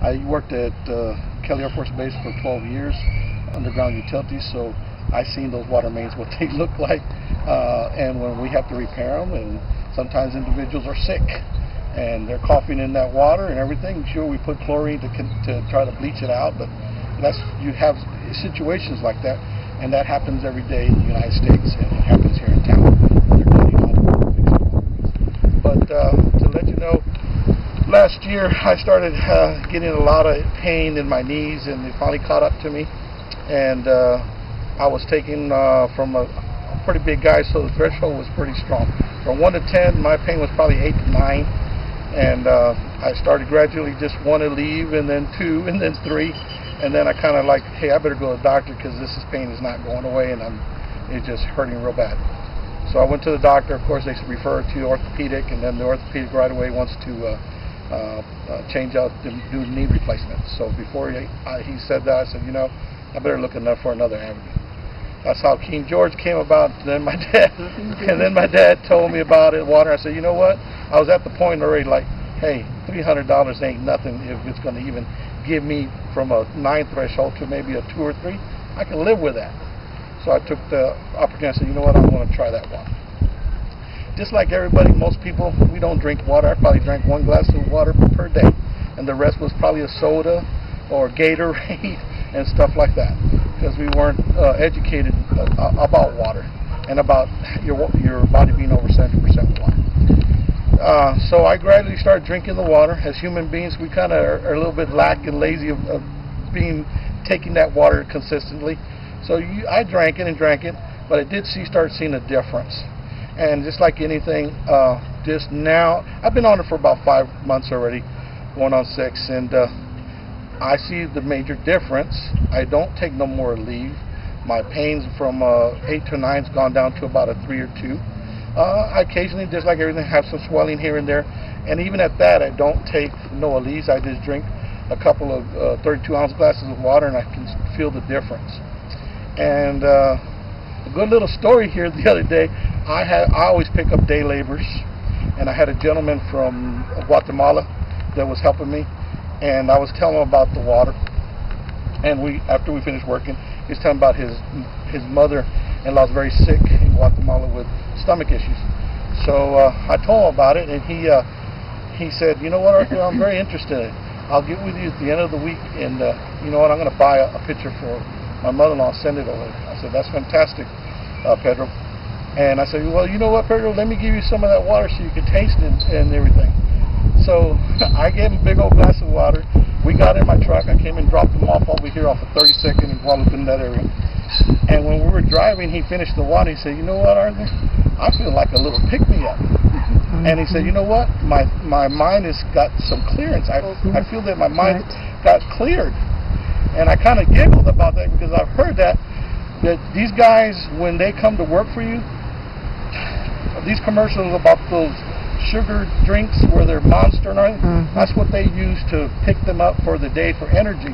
I worked at Kelly Air Force Base for 12 years, underground utilities, so I've seen those water mains, what they look like, and when we have to repair them, and sometimes individuals are sick, and they're coughing in that water and everything. Sure, we put chlorine to try to bleach it out, but you have situations like that, and that happens every day in the United States, and it happens here in town. But to let you know, last year I started getting a lot of pain in my knees, and it finally caught up to me, and I was taken from a pretty big guy, so the threshold was pretty strong. From 1 to 10, my pain was probably 8 to 9, and I started gradually just want to leave, and then 2, and then 3, and then I kind of like, hey, I better go to the doctor because this pain is not going away, and it's just hurting real bad. So I went to the doctor. Of course, they referred to orthopedic, and then the orthopedic right away wants to change out the new knee replacement. So before he said that, I said, you know, I better look enough for another avenue. That's how King George came about. Then my dad told me about it, water. I said, you know what? I was at the point already like, hey, $300 ain't nothing if it's going to even give me from a 9 threshold to maybe a 2 or 3. I can live with that. So I took the opportunity. I said, you know what? I'm going to try that water. Just like everybody, most people, we don't drink water. I probably drank 1 glass of water per day, and the rest was probably a soda or Gatorade and stuff like that, because we weren't educated about water and about your body being over 70% water. So I gradually started drinking the water. As human beings, we kind of are a little bit lack and lazy of taking that water consistently. So I drank it and drank it, but I did start seeing a difference. And just like anything, just now, I've been on it for about 5 months already, going on 6, and I see the major difference. I don't take no more leave. My pains from 8 to 9's gone down to about a 3 or 2. I occasionally, just like everything, have some swelling here and there, and even at that, I don't take no Elise. I just drink a couple of 32-ounce glasses of water, and I can feel the difference. And a good little story here the other day. I always pick up day laborers, and I had a gentleman from Guatemala that was helping me, and I was telling him about the water. And after we finished working, he was telling about his mother-in-law was very sick in Guatemala with stomach issues. So I told him about it, and he said, you know what, Arthur, I'm very interested in it. I'll get with you at the end of the week, and you know what, I'm going to buy a picture for my mother-in-law, send it over. I said, that's fantastic, Pedro. And I said, well, you know what, Pedro, let me give you some of that water so you can taste it and everything. So I gave him a big old glass of water. We got in my truck. I came and dropped him off over here off of 32nd and Guadalupe in that area. And when we were driving, he finished the water. He said, you know what, Arthur, I feel like a little pick-me-up. And he said, you know what, my mind has got some clearance. I feel that my mind got cleared. And I kind of giggled about that because I've heard that these guys, when they come to work for you, these commercials about those sugar drinks where they're Monster and everything, that's what they use to pick them up for the day for energy.